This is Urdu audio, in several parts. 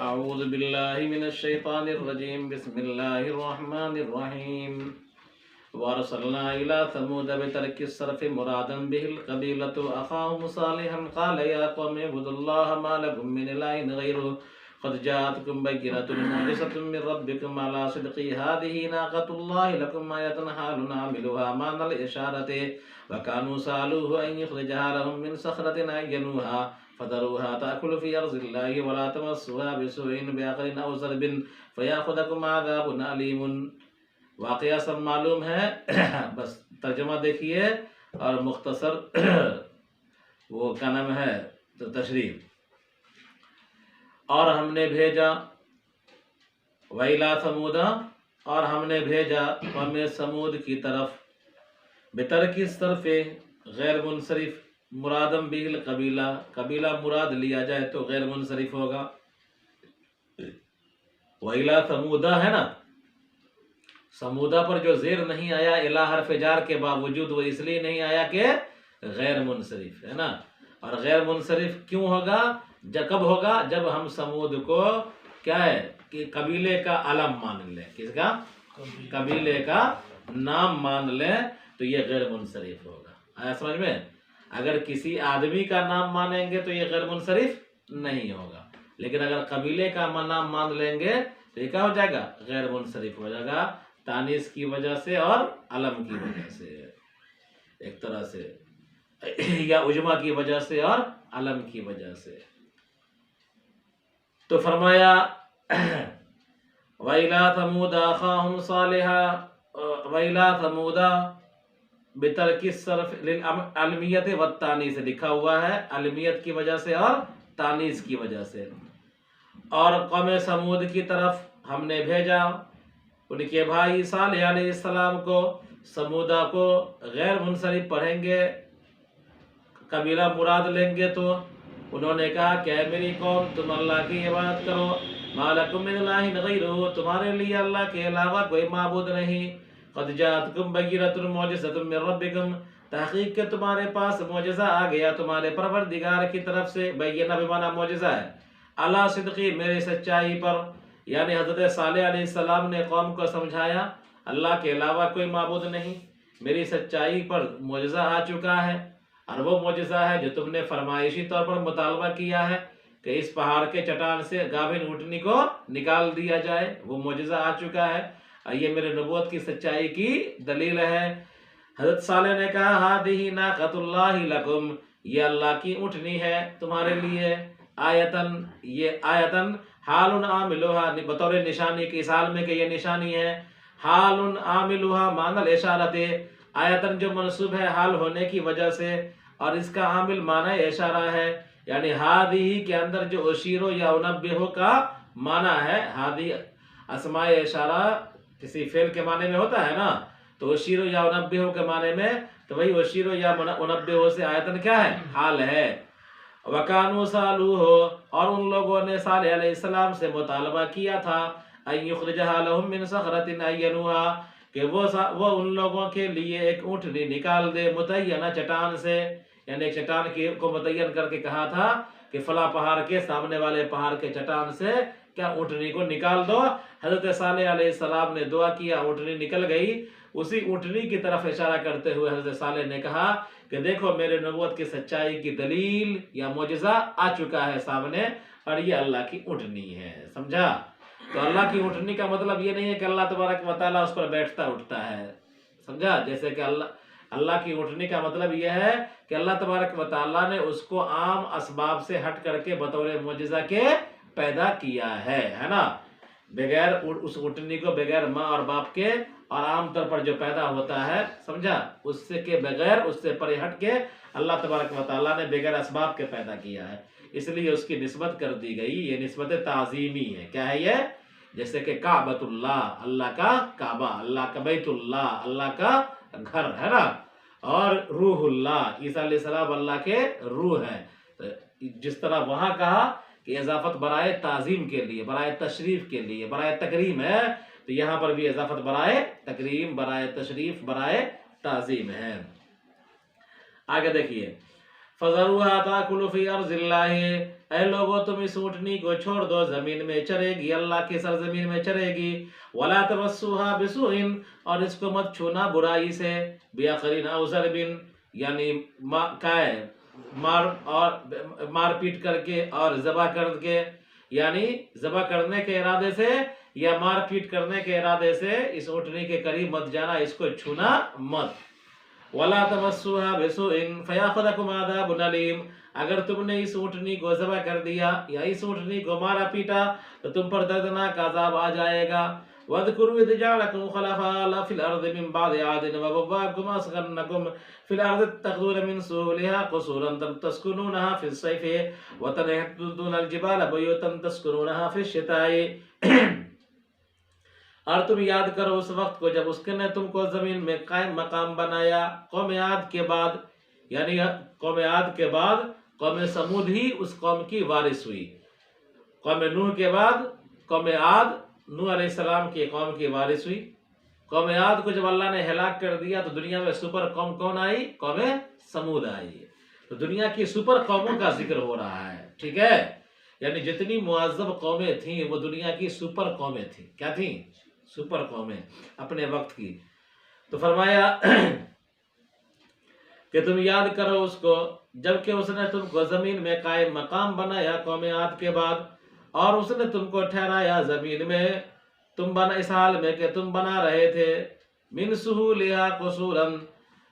أعوذ بالله من الشيطان الرجيم بسم الله الرحمن الرحيم وارسلنا إلى ثمود بترك الصرف مرادا به القبيلة أخاهم صالحا قال يا قوم اعبدوا الله ما لكم من إله غيره قد جاءتكم بينة معجزة من ربكم على صدق هذه ناقة الله لكم آية حال عملوها معنى الإشارة وكانوا سألوه أن يخرجها لهم من صخرة عينوها فذروها تأكل في أرض الله ولا تمسوها بسوء بآخر أو ضرب فيأخذكم عذاب أليم. واقعہ سب معلوم ہے بس ترجمہ دیکھیے اور مختصر وہ کا نام ہے تشریح. اور ہم نے بھیجا ویلا سمودا اور ہم نے بھیجا قوم سمود کی طرف بترک صرف غیر منصرف مرادم بیل قبیلہ قبیلہ مراد لیا جائے تو غیر منصرف ہوگا. ویلا سمودا ہے نا، سمودا پر جو زیر نہیں آیا الہ حرف جار کے باوجود وہ اس لیے نہیں آیا کہ غیر منصرف ہے نا. اور غیر منصرف کیوں ہوگا؟ کب ہوگا؟ جب ہم سمود کو کیا ہے کہ قبیلے کا علم مان لیں. کس کا؟ قبیلے کا نام مان لیں تو یہ غیر منصرف ہوگا. آیا سمجھ میں؟ اگر کسی آدمی کا نام مانیں گے تو یہ غیر منصرف نہیں ہوگا، لیکن اگر قبیلے کا نام مان لیں گے تو یہ کیا ہو جائے گا؟ غیر منصرف ہو جائے گا، تانیث کی وجہ سے اور علم کی وجہ سے ایک طرح سے، یا عجمہ کی وجہ سے اور علم کی وجہ سے. تو فرمایا وَإِلَىٰ ثَمُودَ أَخَاهُمْ صَالِحًا وَإِلَىٰ ثَمُودَ بِتَرْكِ الصَّرْفِ لِلْعَلْمِيَّةِ وَالتَّانِيثِ لکھا ہوا ہے علمیت کی وجہ سے اور تانیث کی وجہ سے. اور قوم سمود کی طرف ہم نے بھیجا ان کے بھائی صالح علیہ السلام کو. سمودا کو غیر منصرف پڑھیں گے، قبیلہ مراد لیں گے تو انہوں نے کہا کہ اے میری قوم تم اللہ کی عبادت کرو، ما لکم من الہ غیرہ، تمہارے لیے اللہ کے علاوہ کوئی معبود نہیں. قد جاءتکم بینۃ معجزۃ من ربکم، تحقیق کہ تمہارے پاس معجزہ آ گیا تمہارے پروردگار کی طرف سے. بینہ بمعنی معجزہ ہے، علی صدقی میرے سچائی پر، یعنی حضرت صالح علیہ السلام نے قوم کو سمجھایا اللہ کے علاوہ کوئی معبود نہیں، میری سچائی پر معجزہ آ چکا ہے. اور وہ معجزہ ہے جو تم نے فرمائشی طور پر مطالبہ کیا ہے کہ اس پہاڑ کے چٹان سے گابن اونٹنی کو نکال دیا جائے، وہ معجزہ آ چکا ہے اور یہ میرے نبوت کی سچائی کی دلیل ہے. حضرت صالح نے کہا ہادہ ناقۃ اللہ لکم، یہ اللہ کی اونٹنی ہے تمہارے لیے. آیتن، یہ آیتن حال عاملوہا بطور نشانی کی، اس حال میں کہ یہ نشانی ہے. حال عاملوہا معنی الاشارت، آیتن جو منصوب ہے حال ہونے کی وجہ سے، اور اس کا عامل معنی اشارہ ہے. یعنی ہادی کے اندر جو اشیرو یا انبہو کا معنی ہے، ہادی اسماء اشارہ کسی فعل کے معنی میں ہوتا ہے نا، تو اشیرو یا انبہو کے معنی میں تو وہی اشیرو یا انبہو سے آیتن کیا ہے؟ حال ہے. وَكَانُوا سَأَلُوهُ، اور ان لوگوں نے صالح علیہ السلام سے مطالبہ کیا تھا أَن يُخْرِجَهَا لَهُم مِّن صَخْرَةٍ عَيَّنُوهَا، کہ وہ ان لوگوں کے لیے ایک اونٹنی نکال دے متعینہ چٹان سے. یعنی ایک چٹان کو متعین کر کے کہا تھا کہ فلاں پہاڑ کے سامنے والے پہاڑ کے چٹان سے کیا اونٹنی کو نکال دو. حضرت صالح علیہ السلام نے دعا کیا، اونٹنی نکل گئی. اسی اونٹنی کی طرف اشارہ کرتے ہوئے حضرت صالح نے کہا کہ دیکھو میرے نبوت کی سچائی کی دلیل یا معجزہ آ چکا ہے سامنے، اور یہ اللہ کی اونٹنی ہے. سمجھا؟ تو اللہ کی اونٹنی کا مطلب یہ نہیں ہے کہ اللہ تبارک و تعالیٰ اس پر بیٹھتا اٹھتا ہے. سمجھا؟ جیسے کہ اللہ کی اونٹنی کا مطلب یہ ہے کہ اللہ تبارک و تعالیٰ نے اس کو عام اسباب سے ہٹ کر کے بطور معجزہ کے پیدا کیا ہے نا. بغیر اس اونٹنی کو بغیر ماں اور باپ کے اور عام طور پر جو پیدا ہوتا ہے، سمجھا، اس سے کے بغیر، اس سے پرے ہٹ کے اللہ تبارک و تعالیٰ نے بغیر اسباب کے پیدا کیا ہے. اس لیے اس کی نسبت کر دی گئی، یہ نسبت تعظیمی ہے. کیا ہے یہ؟ جیسے کہ کعبۃ اللہ، اللہ کا کعبہ، اللہ کا بیت اللہ، اللہ کا گھر ہے نا. اور روح اللہ، عیسیٰ علیہ السلام اللہ کے روح ہے. جس طرح وہاں کہا کہ اضافت برائے تعظیم کے لیے، برائے تشریف کے لیے، برائے تکریم ہے، تو یہاں پر بھی اضافت برائے تکریم، برائے تشریف، برائے تعظیم ہے. آگے دیکھیے فَذَرُوهَا تَأْكُلُ فِي أَرْضِ اللَّهِ اے لوگوں تم اس اونٹنی کو چھوڑ دو، زمین میں چرے گی، اللہ کی سرزمین میں چرے گی، ولا تمسوها بسوء، اور اس کو مت چھونا برائی سے، بیاقرین او ضرب، یعنی مار پیٹ کر کے اور ذبح کر کے، یعنی ذبح کرنے کے ارادے سے یا مار پیٹ کرنے کے ارادے سے اس اونٹنی کے قریب مت جانا، اس کو چھونا مت۔ وَلَا تَمَسُّوهَا بِسُوءٍ فَيَأْخُذَكُمْ عَذَابٌ أَلِيمٌ، اگر تم نے اس اونٹنی کو ذبح کر دیا یا اس اونٹنی کو مارا پیٹا تو تم پر دردناک عذاب آ جائے گا۔ وَاذْكُرُوا إِذْ جَعَلَكُمْ خُلَفَاءَ فِي الْأَرْضِ مِنْ بَعْدِ عَادٍ وَبَوَّأَكُمْ وَأَسْكَنَكُمْ فِي الْأَرْضِ تَتَّخِذُونَ مِنْ سُهُولِهَا قُصُورًا تَسْكُنُونَهَا فِي الصَّيْفِ وَتَنْحِتُونَ الْجِبَالَ بُيُوتًا تَسْكُنُونَهَا فِي الشِّتَاءِ، اور تم یاد کرو اس وقت کو جب اس نے تم کو زمین میں قائم مقام بنایا، قوم عاد کے بعد، یعنی قوم عاد کے بعد قوم سمود ہی اس قوم کی وارث ہوئی، قوم نوح کے بعد قوم عاد نوح علیہ السلام کی قوم کی وارث ہوئی۔ قوم عاد کو جب اللہ نے ہلاک کر دیا تو دنیا میں سپر قوم کون آئی؟ قوم سمود آئی۔ تو دنیا کی سپر قوموں کا ذکر ہو رہا ہے، ٹھیک ہے، یعنی جتنی معذب قومیں تھیں وہ دنیا کی سپر قومیں تھیں، کیا تھیں؟ سپر قومیں اپنے وقت کی۔ تو فرمایا کہ تم یاد کرو اس کو جبکہ اس نے تم کو زمین میں قائم مقام بنایا قوم عاد کے بعد، اور اس نے تم کو ٹھہرایا زمین میں، اس حال میں کہ تم بنا رہے تھے من سہولہا قصورا،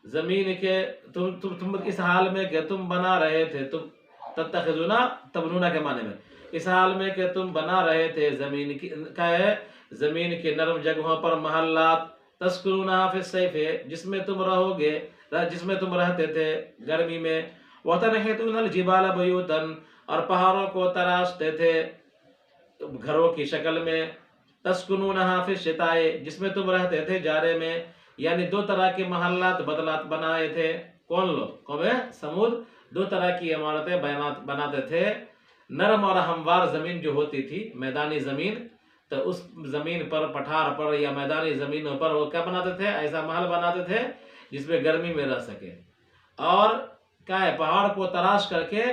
زمین کے تم اس حال میں کہ تم بنا رہے تھے، تم تتخذونا تبنونا کے معنی میں، اس حال میں کہ تم بنا رہے تھے زمین کی نرم جگہوں پر محلات، تسکنونہا فی الصیف، جس میں تم رہو گے، جس میں تم رہتے تھے گرمی میں، وَتَنْحِتُونَ الْجِبَالَ بُيُوتًا، اور پہاڑوں کو تراشتے تھے گھروں کی شکل میں، تسکنونہا فی الشتاء، جس میں تم رہتے تھے جارے میں، یعنی دو طرح کے محلات بدلات بنائے تھے۔ کون لوگ؟ قوم سمود دو طرح کی عمارتیں بناتے تھے، نرم اور ہموار زمین جو ہوتی تھی، میدانی زمین، تو اس زمین پر پٹھار پر یا میدانی زمینوں پر وہ کیا بناتے تھے؟ ایسا محل بناتے تھے جس میں گرمی میں رہ سکے، اور کیا ہے پہاڑ کو تراش کر کے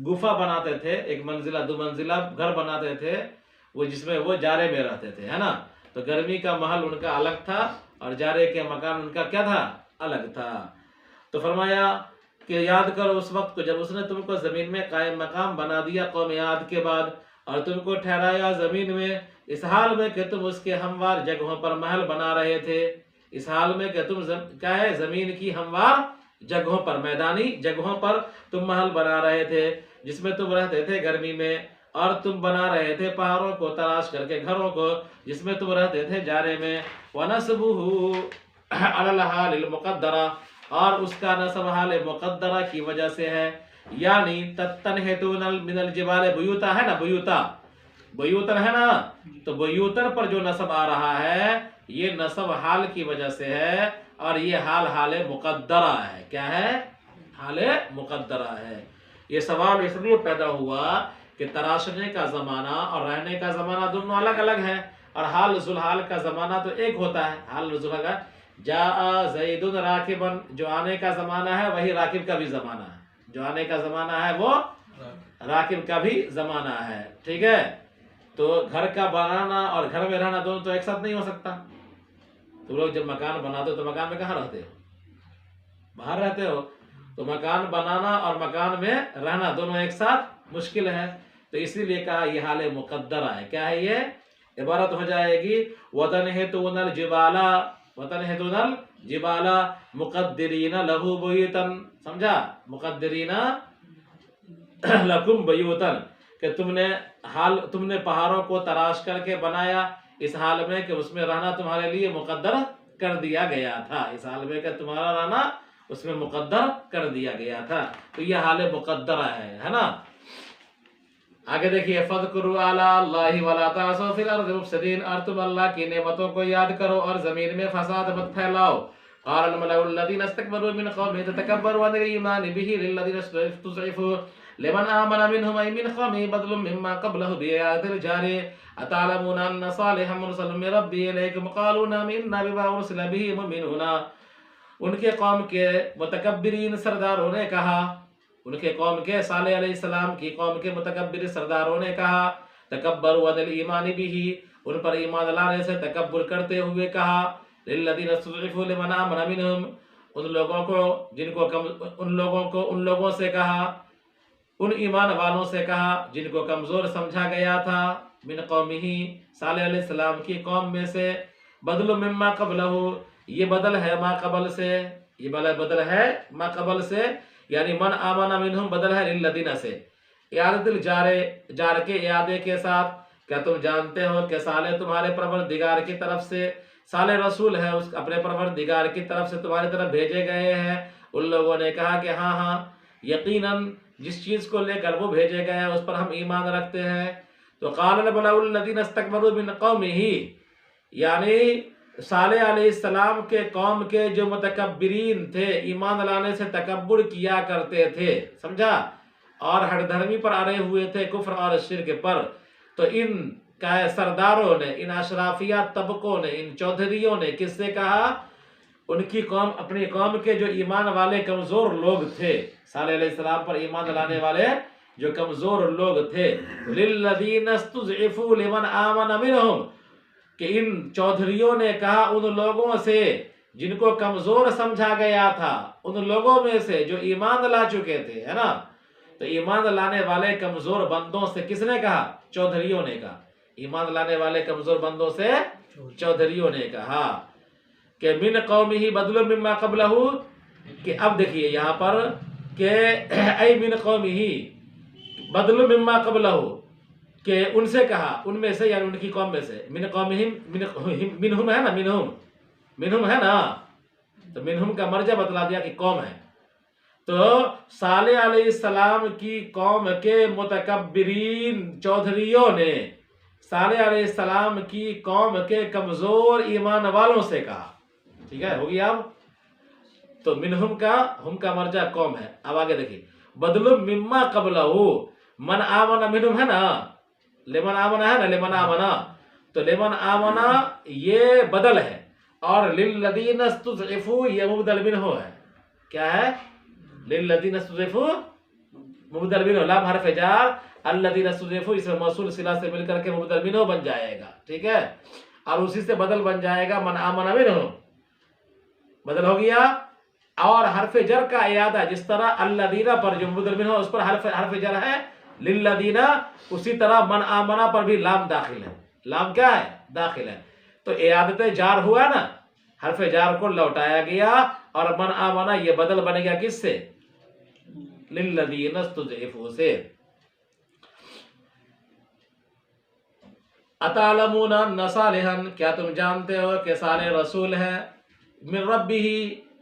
گفا بناتے تھے، ایک منزلہ دو منزلہ گھر بناتے تھے وہ، جس میں وہ جارے میں رہتے تھے، ہے نا؟ تو گرمی کا محل ان کا الگ تھا اور جارے کے مکان ان کا کیا تھا؟ الگ تھا۔ تو فرمایا کہ یاد کرو اس وقت کو جب اس نے تم کو زمین میں قائم مقام بنا دیا قوم عاد کے بعد، اور تم کو ٹھہرایا زمین میں اس حال میں کہ تم اس کے ہموار جگہوں پر محل بنا رہے تھے، اس حال میں کہ تم کیا ہے زمین کی ہموار جگہوں پر، میدانی جگہوں پر تم محل بنا رہے تھے جس میں تم رہتے تھے گرمی میں، اور تم بنا رہے تھے پہاڑوں کو تراش کر کے گھروں کو جس میں تم رہتے تھے جارے میں، وَنَسْبُهُ عَلَى الْحَالِ الْمُقَدَّرَةِ، اور اس کا نصب حال مقدرہ کی وجہ سے ہے، یعنی تَتَّنْحِتُونَ مِنَ الْجِبَالِ بُيُوتًا ہے نا، بیوتن ہے نا، تو بیوتن پر جو نصب آ رہا ہے یہ نصب حال کی وجہ سے ہے، اور یہ حال مقدرہ ہے، کیا ہے؟ حال مقدرہ ہے۔ یہ سوال اس لیے پیدا ہوا کہ تراشنے کا زمانہ اور رہنے کا زمانہ دونوں الگ الگ ہے، اور حال ذوالحال کا زمانہ تو ایک ہوتا ہے، حال ذوالحال کا جاء زید راکبا، جو آنے کا زمانہ ہے وہی راکب کا بھی زمانہ ہے، جو آنے کا زمانہ ہے وہ راکب کا بھی زمانہ ہے، ٹھیک ہے؟ تو گھر کا بنانا اور گھر میں رہنا دونوں تو ایک ساتھ نہیں ہو سکتا۔ تم لوگ جب مکان بناتے ہو تو مکان میں کہاں رہتے ہو؟ باہر رہتے ہو، تو مکان بنانا اور مکان میں رہنا دونوں ایک ساتھ مشکل ہے، تو اسی لیے کہا یہ حال مقدرہ ہے۔ کیا ہے یہ؟ عبارت ہو جائے گی وَتَنْحِتُونَ الْجِبَالَ مُقَدِّرِينَ لَهُ بُيُوتًا، سمجھا؟ مقدرین لَكُمْ بُيُوتًا، کہ تم نے پہاڑوں کو تراش کر کے بنایا اس حال میں کہ اس میں رہنا تمہارے لیے مقدر کر دیا گیا تھا، اس حال میں کہ تمہارا رہنا اس میں مقدر کر دیا گیا تھا، تو یہ حال مقدرہ ہے نا؟ آگے دیکھیے فَاذْكُرُوا آلَاءَ اللَّهِ وَلَا تَعْثَوْا فِي الْأَرْضِ مُفْسِدِينَ، اور تم اللہ کی نعمتوں کو یاد کرو اور زمین میں فساد مت پھیلاؤ۔ قَالَ الْمَلَأُ الَّذِينَ اسْتَكْبَرُوا مِنْ قَوْمِهِ تَتَكَبَّرُوا عَنِ الْإِيمَانِ بِهِ لِلَّذِينَ اسْتُضْعِفُوا لِمَنْ آمَنَ مِنْهُمْ أَيْ مِنْ قَوْمِهِ بَدْلٌ مِّمَّا قَبْلَهُ بِآيَاتِ الْجَارِيَةِ أَتَعْلَمُونَ أَنَّ صَالِحًا مُرْسَلٌ مِّن رَّبِّهِ إِلَيْكُمْ قَالُوا آمَنَّا بِمَا أُرْسِلَ بِهِ مُؤْمِنُونَ، ان کے قوم کے متکبرین سرداروں نے کہا ان کے قوم کے صالح علیہ السلام کی قوم کے متکبر سرداروں نے کہا تکبروا عن الایمان به، ان پر ایمان لانے سے تکبر کرتے ہوئے کہا للذین استضعفوا لمن آمن منهم، ان لوگوں کو جن کو ان لوگوں سے کہا، ان ایمان والوں سے کہا جن کو کمزور سمجھا گیا تھا، من قومہ، صالح علیہ السلام کی قوم میں سے، بدل مما قبلہ، یہ بدل ہے ما قبل سے، یہ بدل ہے ما قبل سے، یعنی من آمن منہم بدل ہے للذین سے، اعادت جار کے اعادے کے ساتھ. کیا تم جانتے ہو کہ صالح تمہارے پروردگار کی طرف سے، صالح رسول ہے اس اپنے پروردگار کی طرف سے تمہاری طرف بھیجے گئے ہیں؟ ان لوگوں نے کہا کہ ہاں ہاں یقیناً جس چیز کو لے کر وہ بھیجے گئے ہیں اس پر ہم ایمان رکھتے ہیں. تو قال الملأ الذین استکبروا من قومہ، یعنی صالح علیہ السلام کے قوم کے جو متکبرین تھے، ایمان لانے سے تکبر کیا کرتے تھے، سمجھا، اور ہٹ دھرمی پر اڑے ہوئے تھے، کفر اور شرک پر، تو ان کا سرداروں نے، ان اشرافیہ طبقوں نے، ان چودھریوں نے کس سے کہا؟ ان کی قوم، اپنی قوم کے جو ایمان والے کمزور لوگ تھے، صالح علیہ السلام پر ایمان لانے والے جو کمزور لوگ تھے، للذین استضعفوا لمن آمن منہم، کہ ان چودھریوں نے کہا ان لوگوں سے جن کو کمزور سمجھا گیا تھا، ان لوگوں میں سے جو ایمان لا چکے تھے، ہے نا. تو ایمان لانے والے کمزور بندوں سے کس نے کہا؟ چودھریوں نے کہا. ایمان لانے والے کمزور بندوں سے چودھریوں نے کہا کہ من قومہ بدل مما قبلہ، کہ اب دیکھیے یہاں پر کہ ای من قومہ بدل مما قبلہ، کہ ان سے کہا، ان میں سے یعنی ان کی قوم میں سے، من قومہم، منہم ہے نا، منہم ہے نا، تو منہم کا مرجع بتلا دیا کہ قوم ہے. تو صالح علیہ السلام کی قوم کے متکبرین چودھریوں نے صالح علیہ السلام کی قوم کے کمزور ایمان والوں سے کہا. ٹھیک ہے، ہوگی اب. تو منہم کا، ہم کا مرجع قوم ہے. اب آگے دیکھیں، بدل مما قبلہ، من آمن منہم ہے نا، لمن آمن ہے نا، لمن آمنا، تو لمن آمنا یہ بدل ہے، اور للذین استضعفوا یہ مبدل منہ ہے. کیا ہے؟ للذین استضعفوا مبدل منہ، لام حرف جار، الذین استضعفوا اسم موصول صلہ سے مل کر کے مبدل منہ بن جائے گا. ٹھیک ہے، اور اسی سے بدل بن جائے گا من آمن منہ، بدل ہو گیا. اور حرف جر کا اعادہ، جس طرح الذین پر جو مبدل منہ اس پر حرف جر ہے، للذین، اسی طرح من آمنا پر بھی لام داخل ہے. لام کیا ہے؟ داخل ہے. تو اعادت جار ہوا نا، حرف جار کو لوٹایا گیا، اور من آمنا یہ بدل بنے گا کس سے؟ للذین استضعفوا سے. اتعلمون ان صالحا، کیا تم جانتے ہو کہ صالح رسول ہے، من ربہ،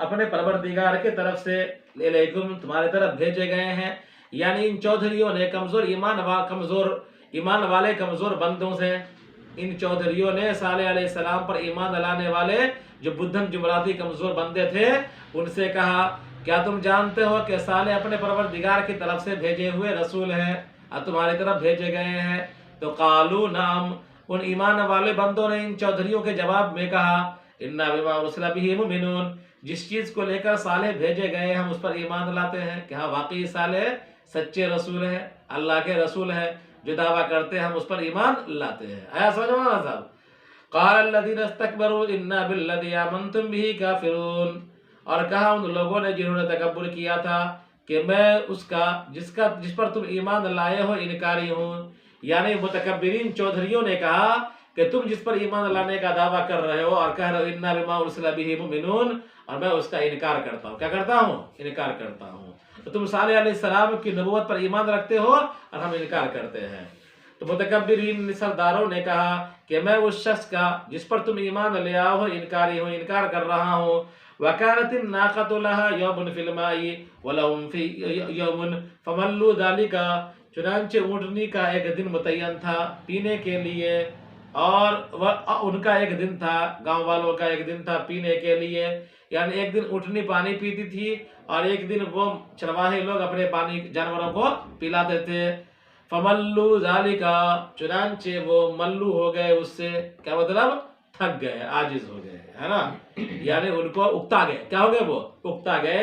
اپنے پروردگار کی طرف سے، الیکم، تمہارے طرف بھیجے گئے ہیں. یعنی ان چودھریوں نے کمزور ایمان والے کمزور بندوں سے، ان چودھریوں نے صالح علیہ السلام پر ایمان لانے والے جو بدھن جمراتی کمزور بندے تھے ان سے کہا کیا تم جانتے ہو کہ صالح اپنے پروردگار کی طرف سے بھیجے ہوئے رسول ہیں اور تمہاری طرف بھیجے گئے ہیں؟ تو قالوا نعم، ان ایمان والے بندوں نے ان چودھریوں کے جواب میں کہا انا بما ارسل به مؤمنون، جس چیز کو لے کر صالح بھیجے گئے ہم اس پر ایمان لاتے ہیں. کہ ہاں واقعی صالح سچے رسول ہے، اللہ کے رسول ہے، جو دعویٰ کرتے ہیں ہم اس پر ایمان لاتے ہیں. آیا سمجھ میں آنا صاحب؟ قال الذين استكبروا انا بالذي آمنتم به كافرون، اور کہا ان لوگوں نے جنہوں نے تکبر کیا تھا کہ میں اس کا جس پر تم ایمان لائے ہو انکاری ہوں. یعنی متکبرین چودھریوں نے کہا کہ تم جس پر ایمان لانے کا دعویٰ کر رہے ہو اور کہہ رہے ہو انا بما ارسل به مؤمنون، اور میں اس کا انکار کرتا ہوں. کیا کرتا ہوں؟ انکار کرتا ہوں. تو تم صالح علیہ السلام کی نبوت پر ایمان رکھتے ہو اور ہم انکار کرتے ہیں. تو متکبرین سرداروں نے کہا کہ میں اس شخص کا جس پر تم ایمان لے آؤ ہو انکاری ہوں، انکار کر رہا ہوں. وَكَانَتِ النَّاقَةُ لَهَا يَوْمٌ فِي الْمَاءِ وَلَهُمْ فِي يَوْمٌ فَمَلُّوا ذَلِكَ، چنانچہ اونٹنی کا ایک دن متعین تھا پینے کے لیے، اور ان کا ایک دن تھا، گاؤں والوں کا ایک دن تھا پینے کے لیے. یعنی ایک دن اونٹنی پانی پیتی تھی اور ایک دن وہ چرواہے لوگ اپنے پانی جانوروں کو پلاتے تھے. فَمَلُّوا ذَلِكَ، چنانچہ وہ ملو ہو گئے اس سے، کیا مطلب؟ تھک گئے، عاجز ہو گئے، ہے نا. یعنی ان کو اکتا گئے. کیا ہو گئے؟ وہ اکتا گئے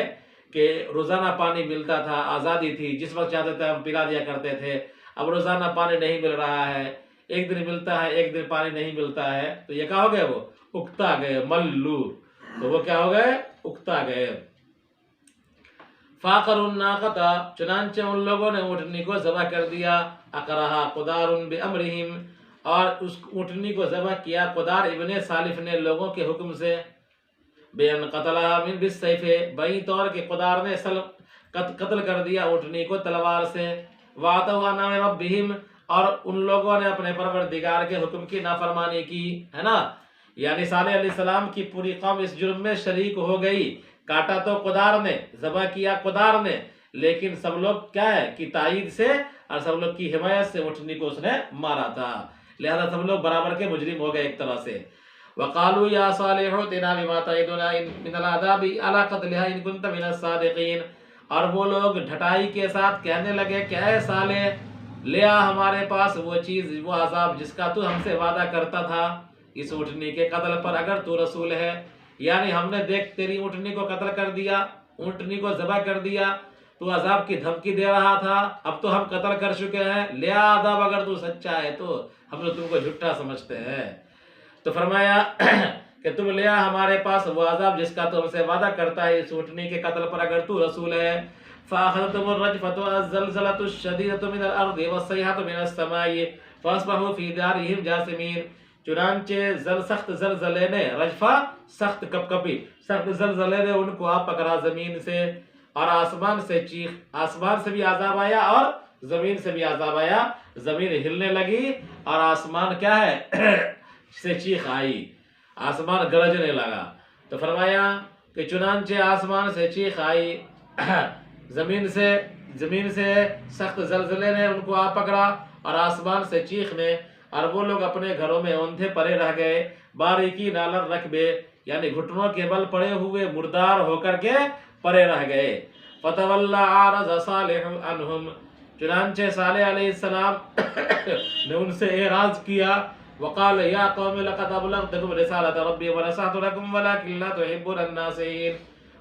کہ روزانہ پانی ملتا تھا، آزادی تھی، جس وقت چاہتے تھے ہم پلا دیا کرتے تھے. اب روزانہ پانی نہیں مل رہا ہے، ایک دن ملتا ہے، ایک دن پانی نہیں ملتا ہے، تو یہ کیا ہو گئے؟ وہ اکتا گئے، ملو. تو وہ کیا ہو گئے؟ اکتا گئے. فَعَقَرُوا النَّاقَةَ چنانچہ ان لوگوں نے اونٹنی کو ذبح کر دیا. اَقْرَهَا قُدَارٌ بِأَمْرِهِمْ اور اس اونٹنی کو ذبح کیا قدار ابن سالف نے لوگوں کے حکم سے. بِأَنْ قَتَلَهَا مِنْ بِالسَّيْفِ بَعِی طور کہ قدار نے قتل کر دیا اونٹنی کو تلوار سے. وَعَتَوْا عَنْ أَمْرِ رَبِّهِمْ اور ان لوگوں نے اپنے پروردگار کے حکم کی نافرمانی کی، ہے نا. یعنی صالح علیہ السلام کی پوری قوم اس جرم میں شریک ہو گئی. کاٹا تو قدار نے، ذبح کیا قدار نے، لیکن سب لوگ کیا ہے کہ تائید سے اور سب لوگ کی حمایت سے اونٹنی کو اس نے مارا تھا. لہذا سب لوگ برابر کے مجرم ہو گئے ایک طرح سے. وَقَالُوا يَا صَالِحُ ائْتِنَا بِمَا تَعِدُنَا مِنَ الْعَذَابِ عَلَىٰ قَتْلِهَا إِن كُنتَ مِنَ الصَّادِقِينَ اور وہ لوگ ڈھٹائی کے ساتھ کہنے لگے کہ اے صالح، لے آ ہمارے پاس وہ چیز، وہ عذاب جس کا تو ہم سے وعدہ کرتا تھا اس اونٹنی کے قتل پر، اگر تو رسول ہے. یعنی ہم نے دیکھ تیری اونٹنی کو قتل کر دیا، اونٹنی کو ذبح کر دیا، تو عذاب کی دھمکی دے رہا تھا، اب تو ہم قتل کر چکے ہیں، لے آ عذاب اگر تو سچا ہے تو، ہم لوگ تم کو جھوٹا سمجھتے ہیں. تو فرمایا کہ تم لے آ ہمارے پاس وہ عذاب جس کا تو ہم سے وعدہ کرتا ہے اس اونٹنی کے قتل پر اگر تو رسول ہے. فَأَخَذَتْهُمُ الرَّجْفَةُ وَالزَّلْزَلَةُ الشَّدِيدَةُ مِنَ الْأَرْضِ وَالصَّيْحَةُ مِنَ السَّمَاءِ فَأَصْبَحُوا فِي دَارِهِمْ جَاثِمِينَ چنانچہ سخت زلزلے نے، رجفہ سخت کپکپی، سخت زلزلے نے ان کو آپ پکڑا زمین سے اور آسمان سے چیخ، آسمان سے بھی عذاب آیا اور زمین سے بھی عذاب آیا. زمین ہلنے لگی اور آسمان کیا ہے سے چیخ آئی، آسمان گرجنے لگا. تو فرمایا کہ چنانچہ آسمان سے چیخ آئی، زمین سے سخت زلزلے نے ان کو آ پکڑا اور آسمان سے چیخ نے، اور وہ لوگ اپنے گھروں میں اوندھے پڑے رہ گئے. باریکی نالر رکبے یعنی گھٹنوں کے بل پڑے ہوئے مردار ہو کر کے پڑے رہ گئے. فَتَوَلَّى أَعْرَضَ صَالِحٌ عَنْهُمْ چنانچہ صالح علیہ السلام نے ان سے اعراض کیا. وقال یا قوم لقد ابلغتکم رسالۃ ربی ونصحت لکم ولکن لا تحبون الناصحین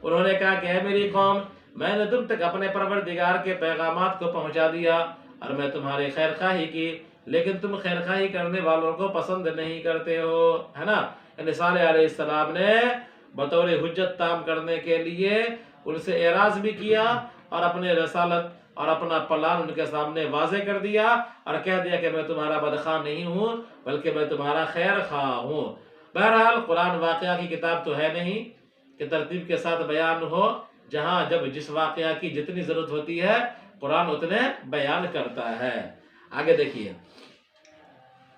انہوں نے کہا کہ اے میری قوم، میں نے تم تک اپنے پروردگار کے پیغامات کو پہنچا دیا اور میں تمہاری خیر خواہی کی، لیکن تم خیر خواہی کرنے والوں کو پسند نہیں کرتے ہو، ہے نا. یعنی صالح علیہ السلام نے بطور حجت تام کرنے کے لیے ان سے اعراض بھی کیا اور اپنے رسالت اور اپنا پلان ان کے سامنے واضح کر دیا اور کہہ دیا کہ میں تمہارا بدخواہ نہیں ہوں بلکہ میں تمہارا خیر خواہ ہوں. بہرحال قرآن واقعہ کی کتاب تو ہے نہیں کہ ترتیب کے ساتھ بیان ہو، جہاں جب جس واقعہ کی جتنی ضرورت ہوتی ہے قرآن اتنے بیان کرتا ہے. آگے دیکھیے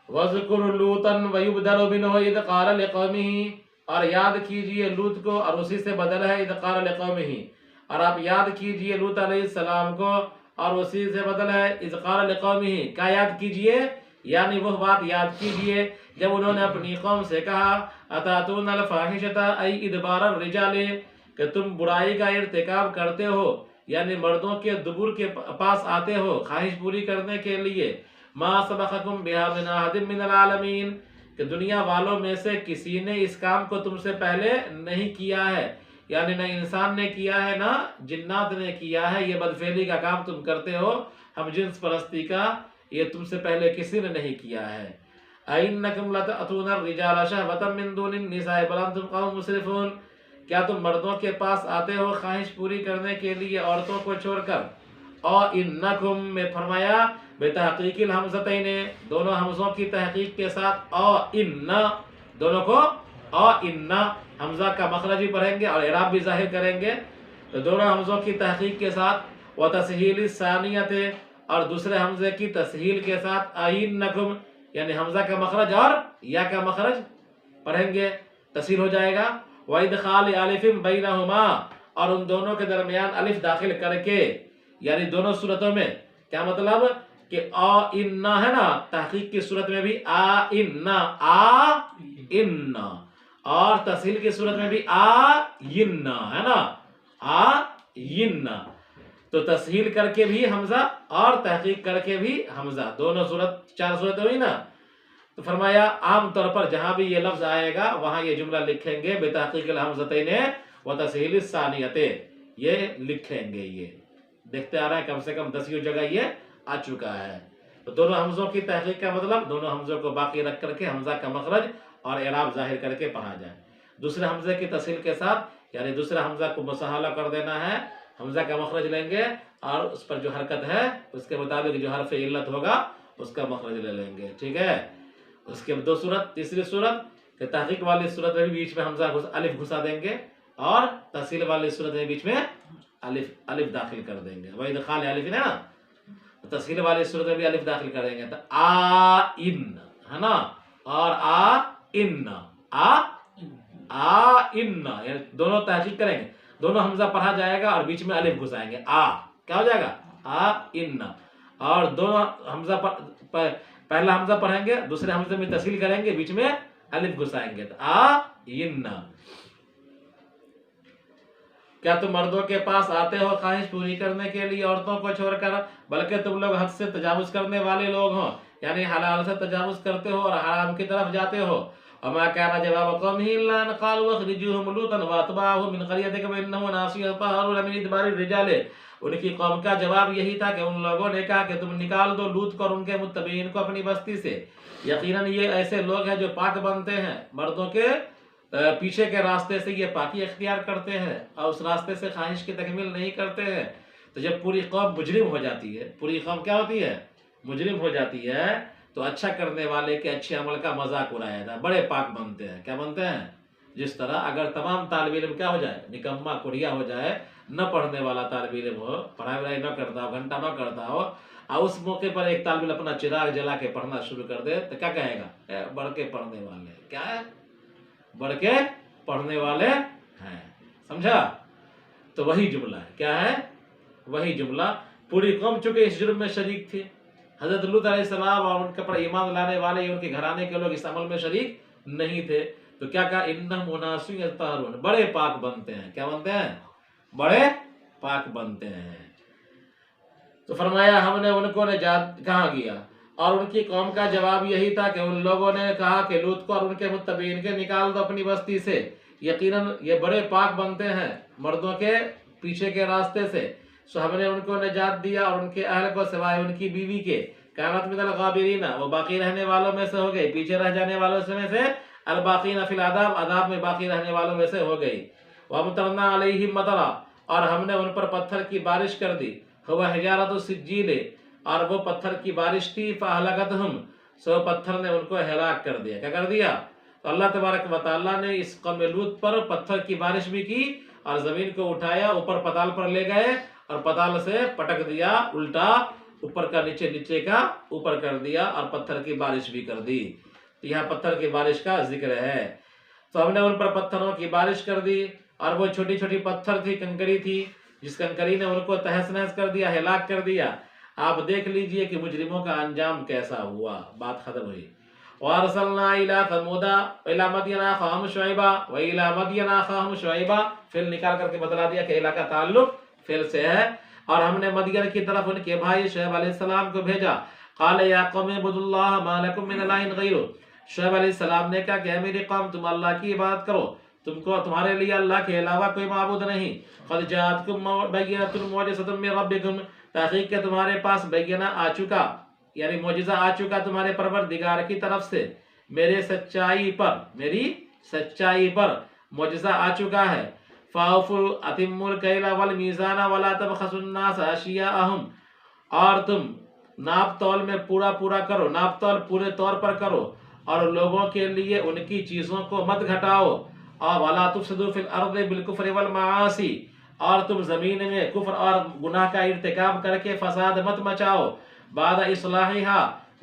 وَذْكُرُ لُوطًا وَيُبْدَلُ مِنْهُ إِذْ قَالَ لِقَوْمِهِ اور یاد کیجئے لوط کو اور اسی سے بدل ہے اِذْ قَالَ لِقَوْمِهِ اور آپ یاد کیجئے لوط علیہ السلام کو اور اسی سے بدل ہے اِذْ قَالَ لِقَوْمِهِ کیا یاد کیجئے؟ یعنی وہ بات یاد کیجئے جب انہوں نے اپنی قوم سے کہا أَتَأْتُونَ الْفَاحِشَةَ أَيْ إِدْبَارَ الرِّجَالِ کہ تم برائی کا ارتکاب کرتے ہو، یعنی مردوں کے دبر کے پاس آتے ہو خواہش پوری کرنے کے لیے. مَا سَبَقَكُمْ بِهَا مِنْ أَحَدٍ مِنَ الْعَالَمِينَ کہ دنیا والوں میں سے کسی نے اس کام کو تم سے پہلے نہیں کیا ہے، یعنی نہ انسان نے کیا ہے نہ جنات نے کیا ہے. یہ بدفعلی کا کام تم کرتے ہو، ہم جنس پرستی کا، یہ تم سے پہلے کسی نے نہیں کیا ہے. أَإِنَّكُمْ لَتَأْتُونَ الرِّجَالَ شَهْوَةً مِّن دُونِ النِّسَاءِ بَلْ أَنْتُمْ قَوْمٌ مُسْرِفُونَ کیا تم مردوں کے پاس آتے ہو خواہش پوری کرنے کے لیے عورتوں کو چھوڑ کر. اِنَّكُمْ میں فرمایا بے تحقیق الحمزتین دونوں حمزوں کی تحقیق کے ساتھ دونوں کو حمزہ کا مخرج بھی پڑھیں گے اور اعراب بھی ظاہر کریں گے. تو دونوں حمزوں کی تحقیق کے ساتھ وتسہیل الثانیۃ اور دوسرے حمزے کی تسہیل کے ساتھ اِنَّكُمْ یعنی حمزہ کا مخرج اور یا کا مخرج پڑھیں گے، تسہیل ہو جائے گا. وَإِدْخَالِ أَلِفٍ بَيْنَهُمَا اور ان دونوں کے درمیان الف داخل کر کے، یعنی دونوں صورتوں میں کیا مطلب کہ ہے نا، تحقیق کی صورت میں بھی اور تسہیل کی صورت میں بھی ہے نا. تو تسہیل کر کے بھی حمزہ اور تحقیق کر کے بھی حمزہ، دونوں صورت 4 صورتیں ہوئی نا. تو فرمایا عام طور پر جہاں بھی یہ لفظ آئے گا وہاں یہ جملہ لکھیں گے بے تحقیق الحمزتین و تسہیل الثانیۃ، یہ لکھیں گے. یہ دیکھتے آ رہا ہے کم سے کم 10 جگہ یہ آ چکا ہے. تو دونوں حمزوں کی تحقیق کا مطلب دونوں حمزوں کو باقی رکھ کر کے حمزہ کا مخرج اور اعراب ظاہر کر کے پڑھا جائے. دوسرے حمزے کی تصحیل کے ساتھ یعنی دوسرے حمزہ کو مسہلہ کر دینا ہے. حمزہ کا مخرج لیں گے اور اس پر جو حرکت ہے اس کے مطابق جو حرف علت ہوگا اس کا مخرج لے لیں گے. ٹھیک ہے. اس کے دو صورت. تیسری صورت کہ تحقیق والی صورت میں بھی بیچ میں حمزہ الف گھسا دیں گے اور تصحیل والی صورت میں بیچ میں الف داخل کر دیں گے. وہ ادخال الف ہے نا. تصحیل والی صورت میں بھی الف داخل کریں گے تو آ ان ہے نا اور آ ان یعنی دونوں تحقیق کریں گے. دونوں حمزہ پڑھا جائے گا اور بیچ میں الف گھسائیں گے. کیا ہو جائے گا آ ان. اور دونوں حمزہ پہلا حمزہ پڑھیں گے دوسرے حمزے میں تصحیل کریں گے بیچ میں الف گھسائیں گے تو آ ان. کیا تم مردوں کے پاس آتے ہو خواہش پوری کرنے کے لیے عورتوں کو چھوڑ کر بلکہ تم لوگ حد سے تجاوز کرنے والے لوگ ہو یعنی حلال سے تجاوز کرتے ہو اور حرام کی طرف جاتے ہو. وما كان جواب قومه الا ان قالوا اخرجوهم لوطا واتباعهم من قريتكم انهم اناس يطهرون من ادبار الرجال. ان کی قوم کا جواب یہی تھا کہ ان لوگوں نے کہا کہ تم نکال دو لوط کو اور ان کے متبعین کو اپنی بستی سے. یقیناً یہ ایسے لوگ ہیں جو پاک بنتے ہیں مردوں کے پیچھے کے راستے سے یہ پاکی اختیار کرتے ہیں اور اس راستے سے خواہش کی تکمیل نہیں کرتے ہیں. تو جب پوری قوم مجرم ہو جاتی ہے پوری قوم کیا ہوتی ہے مجرم ہو جاتی ہے تو اچھا کرنے والے کے اچھے عمل کا مذاق اڑایا جاتا ہے. بڑے پاک بنتے ہیں. کیا بنتے ہیں جس طرح اگر تمام طالب علم کیا ہو جائے نکما کڑیا ہو جائے نہ پڑھنے والا طالب علم ہو پڑھائی وڑھائی نہ کرتا ہو گھنٹہ نہ کرتا ہو اور اس موقع پر ایک طالب علم اپنا چراغ جلا کے پڑھنا شروع کر دے تو کیا کہے گا بڑھ کے پڑھنے والے. کیا ہے بڑھ کے پڑھنے والے ہیں. سمجھا. تو وہی جملہ ہے. کیا ہے وہی جملہ. پوری قوم چونکہ اس جرم میں شریک تھی. حضرت لوط علیہ السلام اور ان کے پر ایمان لانے والے ان کے گھرانے کے لوگ اس عمل میں شریک نہیں تھے. تو کیا کہا انہم اناس یطہرون بڑے پاک بنتے ہیں. کیا بنتے ہیں بڑے پاک بنتے ہیں. تو فرمایا ہم نے ان کو نجات کہاں گیا اور ان کی قوم کا جواب یہی تھا کہ ان لوگوں نے کہا کہ لوط کو اور ان کے متبعین کے نکال دو اپنی بستی سے. یقیناً یہ بڑے پاک بنتے ہیں مردوں کے پیچھے کے راستے سے. سو ہم نے ان کو نجات دیا اور ان کے اہل کو سوائے ان کی بیوی کے کانت من الغابرین وہ باقی رہنے والوں میں سے ہو گئی پیچھے رہ جانے والوں میں سے الباقین فی العذاب عذاب میں باقی رہنے والوں میں سے ہو گئی. وامطرنا علیہم مطرا اور ہم نے ان پر پتھر کی بارش کر دی. ہوا حجارت السجیل اور وہ پتھر کی بارش تھی فاہلکتہم سو پتھر نے ان کو ہلاک کر دیا. کیا کر دیا. تو اللہ تبارک و تعالیٰ نے اس قوم لوط پر پتھر کی بارش بھی کی اور زمین کو اٹھایا اوپر پتال پر لے گئے اور پتال سے پٹک دیا الٹا اوپر کا نیچے نیچے کا اوپر کر دیا اور پتھر کی بارش بھی کر دی. یہاں پتھر کی بارش کا ذکر ہے. تو ہم نے ان پر پتھروں کی بارش کر دی اور وہ چھوٹی چھوٹی پتھر تھی کنکری تھی جس کنکری نے ان کو تہس نہس کر دیا ہلاک کر دیا. آپ دیکھ لیجئے کہ مجرموں کا انجام کیسا ہوا. بات ختم ہوئی. وارسلنا الى ثمود الى مدین اخاهم شعیبا والى مدین اخاهم شعیبا فعل نکال کر کے بتلا دیا کہ الہ کا تعلق فعل سے ہے. اور ہم نے مدین کی طرف ان کے بھائی شعیب علیہ السلام کو بھیجا. قال یا قوم اعبدوا اللہ ما لکم من الہ غیرہ. شعیب علیہ السلام نے کہا کہ اے میری قوم تم اللہ کی عبادت کرو تمہارے لیے اللہ کے علاوہ کوئی معبود نہیں. قد جاءتکم بینۃ معجزۃ من ربکم تحقیق کہ تمہارے پاس بینہ آ چکا یعنی معجزہ آ چکا تمہارے پروردگار کی طرف سے میری سچائی پر معجزہ آ چکا ہے. فاوفوا اتموا الکیل والمیزان ولا تبخسوا الناس اشیاءهم اور تم ناپ تول میں پورا کرو ناپ تول پورے طور پر کرو اور لوگوں کے لیے ان کی چیزوں کو مت گھٹاؤ. اور ولا تفسدوا فی الارض بالکفر والمعاصی اور تم زمین میں کفر اور گناہ کا ارتکاب کر کے فساد مت مچاؤ. بعد اصلاحها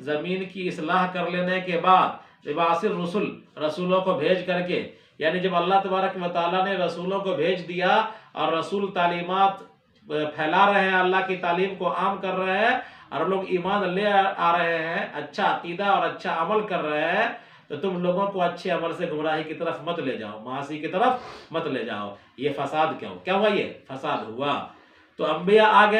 زمین کی اصلاح کر لینے کے بعد لباس الرسل رسولوں کو بھیج کر کے یعنی جب اللہ تبارک و تعالیٰ نے رسولوں کو بھیج دیا اور رسول تعلیمات پھیلا رہے ہیں اللہ کی تعلیم کو عام کر رہے ہیں اور لوگ ایمان لے آ رہے ہیں اچھا عقیدہ اور اچھا عمل کر رہے ہیں تو تم لوگوں کو اچھے عمل سے گمراہی کی طرف مت لے جاؤ معاصی کی طرف مت لے جاؤ. یہ فساد کیا ہوا یہ فساد ہوا. تو انبیاء آ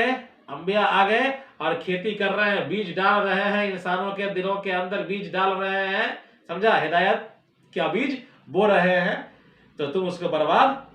گئے اور کھیتی کر رہے ہیں بیج ڈال رہے ہیں انسانوں کے دلوں کے اندر بیج ڈال رہے ہیں. سمجھا ہدایت کیا بیج بو رہے ہیں تو تم اس کو برباد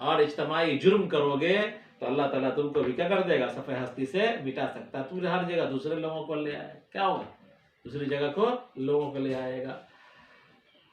اور اجتماعی جرم کرو گے تو اللہ تعالیٰ تم کو بھی کیا کر دے گا؟ صفحہ ہستی سے مٹا سکتا ہے. تو ہر جگہ دوسرے لوگوں کو لے آئے، کیا ہوگا؟ دوسری جگہ کو لوگوں کو لے آئے گا.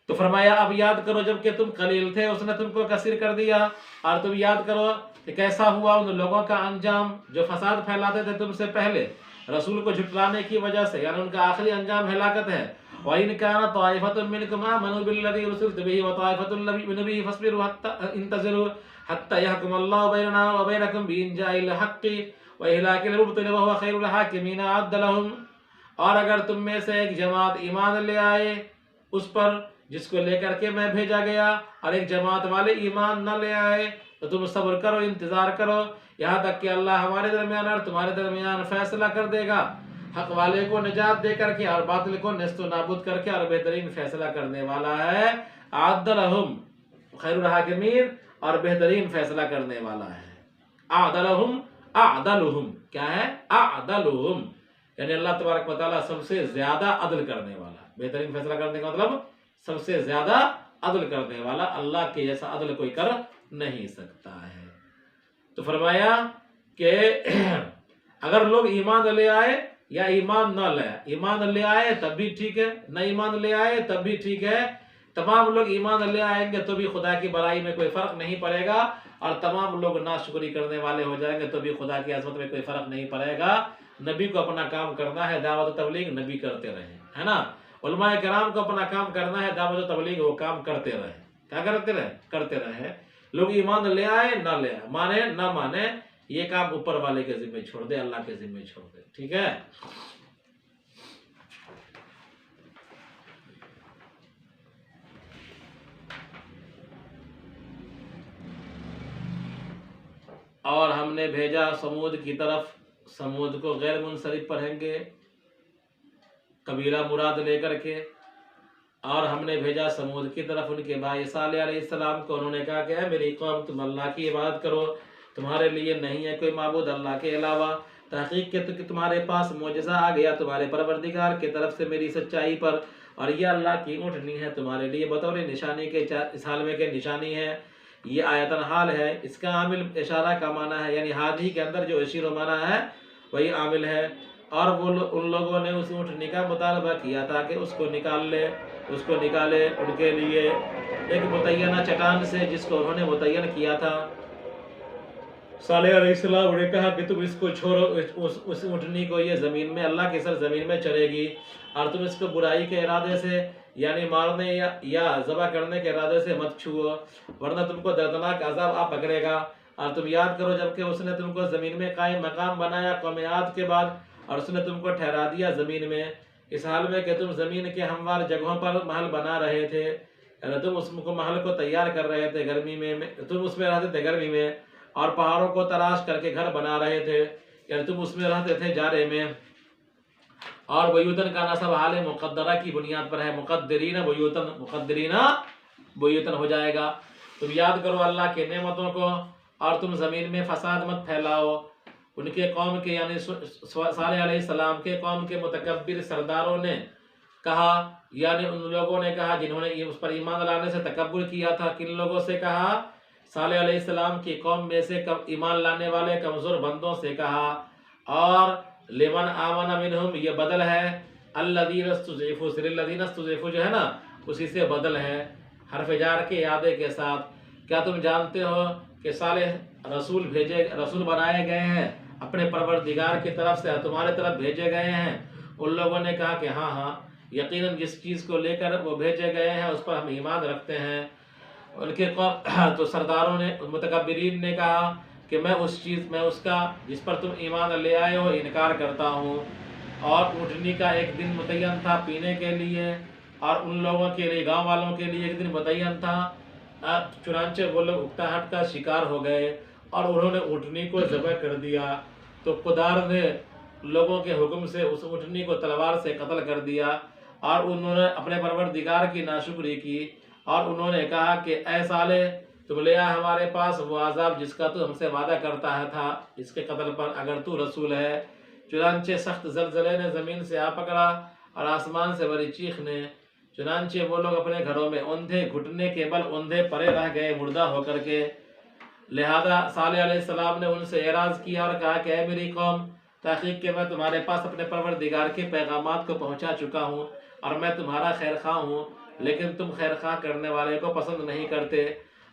تو فرمایا اب یاد کرو جب کہ تم قلیل تھے اس نے تم کو کثیر کر دیا، اور تم یاد کرو کہ کیسا ہوا ان لوگوں کا انجام جو فساد پھیلاتے تھے تم سے پہلے رسول کو جھٹلانے کی وجہ سے، یعنی ان کا آخری انجام ہلاکت ہے. وَإِنْ كَانَ طَائِفَةٌ مِّنْكُمْ آمَنُوا بِالَّذِي أُرْسِلْتُ بِهِ وَطَائِفَةٌ لَّمْ يُؤْمِنُوا بِهِ فَاصْبِرُوا حَتَّىٰ انتظروا حَتَّىٰ يَحْكُمَ اللَّهُ بَيْنَنَا وَبَيْنَكُمْ بِإِنْجَاءِ الْحَقِّ وَإِهْلَاكِ الْمُبْطِلِينَ وَهُوَ خَيْرُ الْحَاكِمِينَ أَعَدَّ لَهُمْ. اور اگر تم میں سے ایک جماعت ایمان لے آئے اس پر جس کو لے کر کے میں بھیجا گیا، اور ایک جماعت والے ایمان نہ لے آئے، تو تم صبر کرو، انتظار کرو، یہاں تک کہ اللہ ہمارے درمیان اور تمہارے درمیان فیصلہ کر دے گا، حق والے کو نجات دے کر کے اور باطل کو نیست و نابود کر کے، اور بہترین فیصلہ کرنے والا ہے. اعد لہم خیر الحاکمین، اور بہترین فیصلہ کرنے والا ہے. اعدلہم، اعدلہم کیا ہے؟ اعدلہم یعنی اللہ تبارک و تعالیٰ سب سے زیادہ عدل کرنے والا. بہترین فیصلہ کرنے کا مطلب سب سے زیادہ عدل کرنے والا، اللہ کے جیسا عدل کوئی کر نہیں سکتا ہے. تو فرمایا کہ اگر لوگ ایمان لے آئے یا ایمان نہ لے آئے، ایمان لے آئے تب بھی ٹھیک ہے، نہ ایمان لے آئے تب بھی ٹھیک ہے، تمام لوگ ایمان لے آئیں گے تو بھی خدا کی بڑائی میں کوئی فرق نہیں پڑے گا، اور تمام لوگ ناشکری کرنے والے ہو جائیں گے تو بھی خدا کی عظمت میں کوئی فرق نہیں پڑے گا. نبی کو اپنا کام کرنا ہے، دعوت و تبلیغ نبی کرتے رہے، ہے نا. علماء کرام کو اپنا کام کرنا ہے، دعوت و تبلیغ وہ کام کرتے رہے. کیا کرتے رہے؟ کرتے رہے. لوگ ایمان لے آئے نہ لے آئے، مانے نہ مانے، یہ کام اوپر والے کے ذمہ چھوڑ دے، اللہ کے ذمہ چھوڑ دے. ٹھیک ہے. اور ہم نے بھیجا سمود کی طرف، سمود کو غیر منصرف پڑھیں گے، قبیلہ مراد لے کر کے. اور ہم نے بھیجا سمود کی طرف ان کے بھائی صالح علیہ السلام کو. انہوں نے کہا کہ اے میری قوم تم اللہ کی عبادت کرو، تمہارے لیے نہیں ہے کوئی معبود اللہ کے علاوہ. تحقیق کہ تمہارے پاس معجزہ آ گیا تمہارے پروردگار کی طرف سے میری سچائی پر، اور یہ اللہ کی اونٹنی ہے تمہارے لیے بطور نشانی کے، اس حال میں کہ نشانی ہے. یہ آیتن حال ہے، اس کا عامل اشارہ کا معنی ہے، یعنی حاجی کے اندر جو اشیر و معنی ہے وہی عامل ہے. اور وہ ان لوگوں نے اس اونٹنی کا مطالبہ کیا تھا کہ اس کو نکال لے، اس کو نکالے ان کے لیے ایک متعینہ چٹان سے جس کو انہوں نے متعین کیا تھا. صالح علیہ السلام نے کہا کہ تم اس کو چھوڑو، اس اونٹنی کو، یہ زمین میں اللہ کی سرزمین میں چرے گی، اور تم اس کو برائی کے ارادے سے یعنی مارنے یا ذبح کرنے کے ارادے سے مت چھوؤ، ورنہ تم کو دردناک عذاب آ پکڑے گا. اور تم یاد کرو جب کہ اس نے تم کو زمین میں قائم مقام بنایا قوم عاد کے بعد، اور اس نے تم کو ٹھہرا دیا زمین میں، اس حال میں کہ تم زمین کے ہموار جگہوں پر محل بنا رہے تھے، یعنی تم اس کو محل کو تیار کر رہے تھے گرمی میں، تم اس میں رہتے تھے گرمی میں، اور پہاڑوں کو تراش کر کے گھر بنا رہے تھے، یعنی تم اس میں رہتے تھے جارے میں. اور بیوتن کا نصب حال مقدرہ کی بنیاد پر ہے، مقدرین بیوتن، مقدرین بیوتن ہو جائے گا. تم یاد کرو اللہ کے نعمتوں کو، اور تم زمین میں فساد مت پھیلاؤ. ان کے قوم کے یعنی صالح علیہ السلام کے قوم کے متکبر سرداروں نے کہا، یعنی ان لوگوں نے کہا جنہوں نے اس پر ایمان لانے سے تکبر کیا تھا. کن لوگوں سے کہا؟ صالح علیہ السلام کی قوم میں سے ایمان لانے والے کمزور بندوں سے کہا. اور لمن آمن منہم یہ بدل ہے، الذین استضعفوا، الذین استضعفوا جو ہے نا اسی سے بدل ہے، حرف جار کے اعادے کے ساتھ. کیا تم جانتے ہو کہ صالح رسول بنائے گئے ہیں اپنے پروردگار کی طرف سے، تمہارے طرف بھیجے گئے ہیں؟ ان لوگوں نے کہا کہ ہاں ہاں یقیناً جس چیز کو لے کر وہ بھیجے گئے ہیں اس پر ہم ایمان رکھتے ہیں. ان کے تو سرداروں نے، متکبرین نے کہا کہ میں اس کا جس پر تم ایمان لے آئے ہو انکار کرتا ہوں. اور اونٹنی کا ایک دن متعین تھا پینے کے لیے، اور ان لوگوں کے لیے، گاؤں والوں کے لیے ایک دن متعین تھا. چنانچہ وہ لوگ اکتاہٹ کا شکار ہو گئے اور انہوں نے اونٹنی کو ذبح کر دیا. تو قدار نے لوگوں کے حکم سے اس اونٹنی کو تلوار سے قتل کر دیا، اور انہوں نے اپنے پروردگار کی ناشکری کی، اور انہوں نے کہا کہ اے صالح تم لے آ ہمارے پاس وہ عذاب جس کا تو ہم سے وعدہ کرتا تھا اس کے قتل پر، اگر تو رسول ہے. چنانچہ سخت زلزلے نے زمین سے آ پکڑا اور آسمان سے بڑی چیخ نے، چنانچہ وہ لوگ اپنے گھروں میں اوندھے، گھٹنے کے بل اوندھے پڑے رہ گئے مردہ ہو کر کے. لہذا صالح علیہ السلام نے ان سے اعراض کیا اور کہا کہ اے میری قوم، تحقیق کہ میں تمہارے پاس اپنے پروردگار کے پیغامات کو پہنچا چکا ہوں اور میں تمہارا خیر خواہ ہوں، لیکن تم خیر خواہ کرنے والے کو پسند نہیں کرتے۔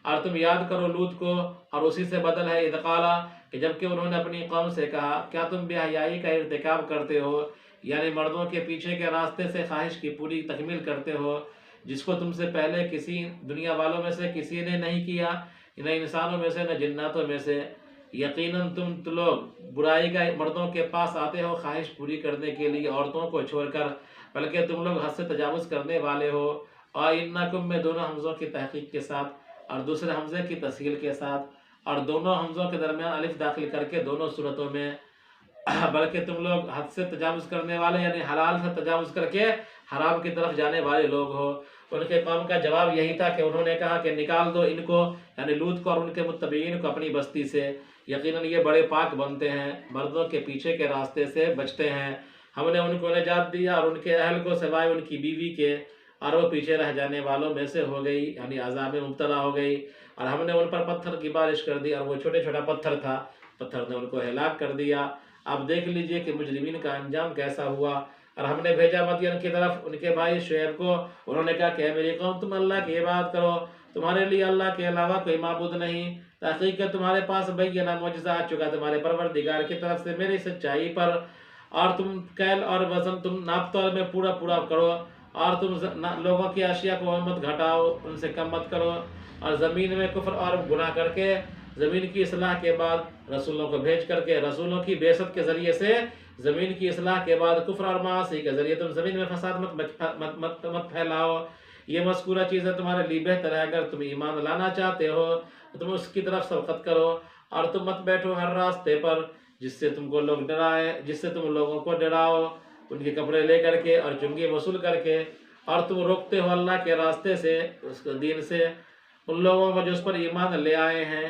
اور تم یاد کرو لوط کو، اور اسی سے بدل ہے اذ قالا، کہ جبکہ انہوں نے اپنی قوم سے کہا کیا تم بے حیائی کا ارتکاب کرتے ہو، یعنی مردوں کے پیچھے کے راستے سے خواہش کی پوری تکمیل کرتے ہو، جس کو تم سے پہلے کسی دنیا والوں میں سے کسی نے نہیں کیا، نہ انسانوں میں سے نہ جناتوں میں سے۔ یقیناً تم تو لوگ برائی کا مردوں کے پاس آتے ہو خواہش پوری کرنے کے لیے عورتوں کو چھوڑ کر، بلکہ تم لوگ حد سے تجاوز کرنے والے ہو۔ اور انکم میں دونوں حمزوں کی تحقیق کے ساتھ اور دوسرے حمزے کی تسہیل کے ساتھ اور دونوں حمزوں کے درمیان الف داخل کر کے دونوں صورتوں میں، بلکہ تم لوگ حد سے تجاوز کرنے والے یعنی حلال سے تجاوز کر کے حرام کی طرف جانے والے لوگ ہو۔ ان کے قوم کا جواب یہی تھا کہ انہوں نے کہا کہ نکال دو ان کو، یعنی لوط کو اور ان کے متبعین کو اپنی بستی سے، یقیناً یہ بڑے پاک بنتے ہیں، مردوں کے پیچھے کے راستے سے بچتے ہیں۔ ہم نے ان کو نجات دیا اور ان کے اہل کو سوائے ان کی بیوی کے، اور وہ پیچھے رہ جانے والوں میں سے ہو گئی، یعنی عذاب میں مبتلا ہو گئی۔ اور ہم نے ان پر پتھر کی بارش کر دی، اور وہ چھوٹے چھوٹا پتھر تھا، پتھر نے ان کو ہلاک کر دیا۔ اب دیکھ لیجئے کہ مجرمین کا انجام کیسا ہوا۔ اور ہم نے بھیجا مدین کی طرف ان کے بھائی شعیب کو، انہوں نے کہا کہ اے میری قوم تم اللہ کی عبادت کرو، تمہارے لیے اللہ کے علاوہ کوئی معبود نہیں، تحقیق کہ تمہارے پاس بینہ معجزہ آ چکا تمہارے پروردگار کی طرف سے میری سچائی پر، اور تم کیل اور وزن تم ناپ تول میں پورا پورا کرو، اور تم لوگوں کی اشیاء کو مت گھٹاؤ، ان سے کم مت کرو، اور زمین میں کفر اور گناہ کر کے زمین کی اصلاح کے بعد رسولوں کو بھیج کر کے رسولوں کی بعثت کے ذریعے سے زمین کی اصلاح کے بعد کفر اور معاصی کے ذریعے تم زمین میں فساد مت پھیلاؤ۔ یہ مذکورہ چیزیں تمہارے لیے بہتر ہے، اگر تم ایمان لانا چاہتے ہو تو تم اس کی طرف سبقت کرو، اور تم مت بیٹھو ہر راستے پر جس سے تم کو لوگ ڈرائے، جس سے تم لوگوں کو ڈراؤ ان کے کپڑے لے کر کے اور چنگی وصول کر کے، اور تم روکتے ہو اللہ کے راستے سے، اس دین سے ان لوگوں کو جو اس پر ایمان لے آئے ہیں،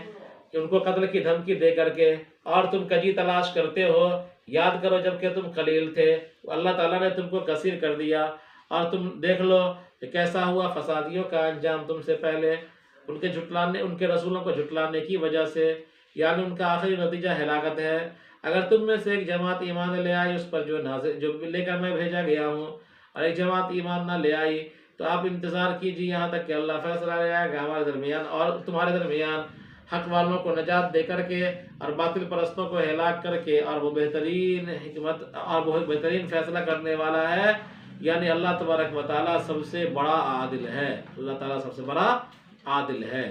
کہ ان کو قتل کی دھمکی دے کر کے، اور تم کجی تلاش کرتے ہو۔ یاد کرو جب کہ تم قلیل تھے، اللہ تعالیٰ نے تم کو کثیر کر دیا، اور تم دیکھ لو کہ کیسا ہوا فسادیوں کا انجام تم سے پہلے، ان کے جھٹلانے، ان کے رسولوں کو جھٹلانے کی وجہ سے، یعنی ان کا آخری نتیجہ ہلاکت ہے۔ اگر تم میں سے ایک جماعت ایمان لے آئی اس پر جو لے کر میں بھیجا گیا ہوں، اور ایک جماعت ایمان نہ لے آئی، تو آپ انتظار کیجیے یہاں تک کہ اللہ فیصلہ لے آئے گا ہمارے درمیان اور تمہارے درمیان، حق والوں کو نجات دے کر کے اور باطل پرستوں کو ہلاک کر کے، اور وہ بہترین حکمت اور وہ بہترین فیصلہ کرنے والا ہے، یعنی اللہ تبارک و تعالیٰ سب سے بڑا عادل ہے، اللہ تعالیٰ سب سے بڑا عادل ہے۔